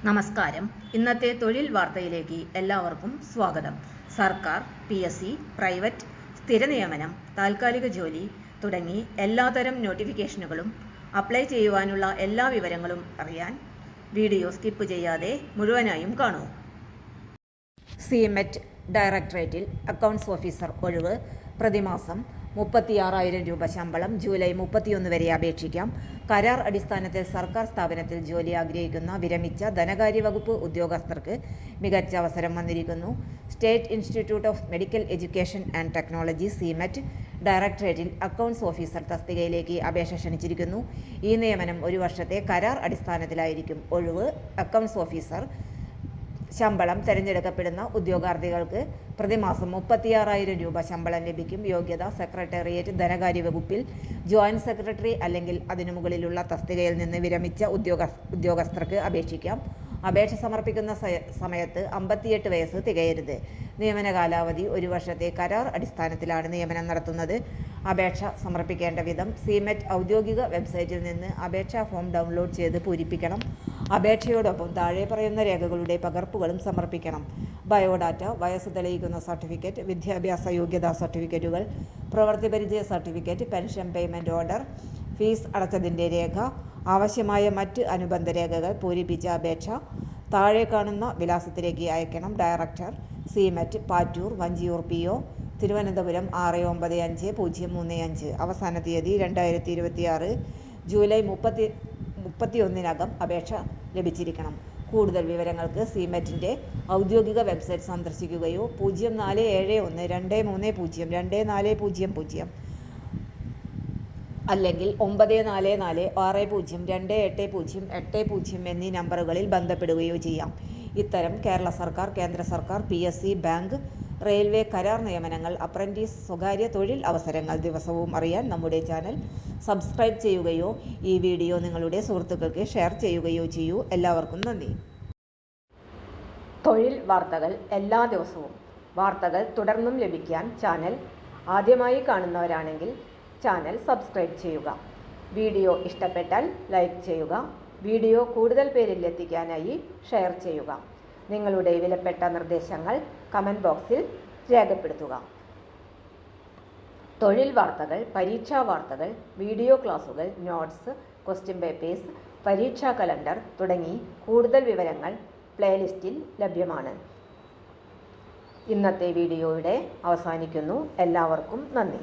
നമസ്കാരം. ഇന്നത്തെ തൊഴിൽ വാർത്തയിലേക്ക് എല്ലാവർക്കും സ്വാഗതം. സർക്കാർ, PSC, പ്രൈവറ്റ്, സ്ഥിര നിയമനം, താൽക്കാലിക ജോലി തുടങ്ങി എല്ലാത്തരം നോട്ടിഫിക്കേഷനുകളും അപ്ലൈ ചെയ്യുവാനുള്ള എല്ലാ വിവരങ്ങളും അറിയാൻ വീഡിയോ സ്കിപ്പ് ചെയ്യാതെ മുഴുവനായും കാണൂ. CMET ഡയറക്ടറേറ്റിൽ അക്കൗണ്ട്സ് ഓഫീസർ ഒഴിവ്. പ്രതിമാസം 36,000 രൂപ ശമ്പളം. ജൂലൈ 31 വരെ അപേക്ഷിക്കാം. കരാർ അടിസ്ഥാനത്തിൽ സർക്കാർ സ്ഥാപനത്തിൽ ജോലി ആഗ്രഹിക്കുന്ന വിരമിച്ച ധനകാര്യ വകുപ്പ് ഉദ്യോഗസ്ഥർക്ക് മികച്ച അവസരം വന്നിരിക്കുന്നു. State institute of medical education and technology CMET ഡയറക്ടറേറ്റിൽ അക്കൗണ്ട്സ് ഓഫീസർ തസ്തികയിലേക്ക് അപേക്ഷ ക്ഷണിച്ചിരിക്കുന്നു. ഈ നിയമനം 1 വർഷത്തെ കരാർ അടിസ്ഥാനത്തിലായിരിക്കും. ഒഴിവ്. Accounts officer. ശമ്പളം. തിരഞ്ഞെടുക്കപ്പെടുന്ന ഉദ്യോഗാർത്ഥികൾക്ക് പ്രതിമാസം 36,000 രൂപ ശമ്പളം ലഭിക്കും. യോഗ്യത: സെക്രട്ടേറിയറ്റ്, ധനകാര്യ വകുപ്പിൽ ജോയിന്റ് സെക്രട്ടറി അല്ലെങ്കിൽ അതിനു മുകളിലുള്ള തസ്തികയിൽ നിന്ന് വിരമിച്ച ഉദ്യോഗസ്ഥർക്ക് അപേക്ഷിക്കാം. അപേക്ഷ സമർപ്പിക്കുന്ന സമയത്ത് 58 വയസ്സ് തികയരുത്. നിയമന കാലാവധി 1 വർഷത്തെ കരാർ അടിസ്ഥാനത്തിലാണ് നിയമനം നടത്തുന്നത്. അപേക്ഷ സമർപ്പിക്കേണ്ട വിധം: CMET ഔദ്യോഗിക വെബ്സൈറ്റിൽ നിന്ന് അപേക്ഷാ ഫോം ഡൗൺലോഡ് ചെയ്ത് പൂരിപ്പിക്കണം. അപേക്ഷയോടൊപ്പം താഴെ പറയുന്ന രേഖകളുടെ പകർപ്പുകളും സമർപ്പിക്കണം: ബയോഡാറ്റ, വയസ്സ് തെളിയിക്കുന്ന സർട്ടിഫിക്കറ്റ്, വിദ്യാഭ്യാസ യോഗ്യതാ സർട്ടിഫിക്കറ്റുകൾ, പ്രവൃത്തി പരിചയ certificate, pension payment order, fees അടച്ചതിൻ്റെ രേഖ, ആവശ്യമായ മറ്റ് അനുബന്ധ രേഖകൾ. പൂരിപ്പിച്ച അപേക്ഷ താഴെ കാണുന്ന വിലാസത്തിലേക്ക് അയക്കണം. Director, CMET, Pattoor, Vanchiyoor PO, Thiruvananthapuram 695035. അവസാന തീയതി 2026 ജൂലൈ 31 അപേക്ഷ ലഭിച്ചിരിക്കണം. കൂടുതൽ വിവരങ്ങൾക്ക് CMETന്റെ ഔദ്യോഗിക വെബ്സൈറ്റ് സന്ദർശിക്കുകയോ 047123024000 അല്ലെങ്കിൽ 9446028080 എന്നീ നമ്പറുകളിൽ ബന്ധപ്പെടുകയോ ചെയ്യാം. ഇത്തരം കേരള സർക്കാർ, കേന്ദ്ര സർക്കാർ, PSC, ബാങ്ക്, റെയിൽവേ കരാർ നിയമനങ്ങൾ, അപ്രന്റീസ്, സ്വകാര്യ തൊഴിൽ അവസരങ്ങൾ ദിവസവും അറിയാൻ നമ്മുടെ ചാനൽ സബ്സ്ക്രൈബ് ചെയ്യുകയോ ഈ വീഡിയോ നിങ്ങളുടെ സുഹൃത്തുക്കൾക്ക് ഷെയർ ചെയ്യുകയോ ചെയ്യൂ. എല്ലാവർക്കും നന്ദി. തൊഴിൽ വാർത്തകൾ എല്ലാ ദിവസവും. വാർത്തകൾ തുടർന്നും ലഭിക്കാൻ ചാനൽ ആദ്യമായി കാണുന്നവരാണെങ്കിൽ ചാനൽ സബ്സ്ക്രൈബ് ചെയ്യുക. വീഡിയോ ഇഷ്ടപ്പെട്ടാൽ ലൈക്ക് ചെയ്യുക. വീഡിയോ കൂടുതൽ പേരിൽ എത്തിക്കാനായി ഷെയർ ചെയ്യുക. നിങ്ങളുടെ വിലപ്പെട്ട നിർദ്ദേശങ്ങൾ കമന്റ് ബോക്സിൽ രേഖപ്പെടുത്തുക. തൊഴിൽ വാർത്തകൾ, പരീക്ഷാ വാർത്തകൾ, വീഡിയോ ക്ലാസുകൾ, നോട്ട്സ്, ക്വസ്റ്റ്യൻ പേപ്പേഴ്സ്, പരീക്ഷാ കലണ്ടർ തുടങ്ങി കൂടുതൽ വിവരങ്ങൾ പ്ലേലിസ്റ്റിൽ ലഭ്യമാണ്. ഇന്നത്തെ വീഡിയോയുടെ അവസാനിക്കുന്നു. എല്ലാവർക്കും നന്ദി.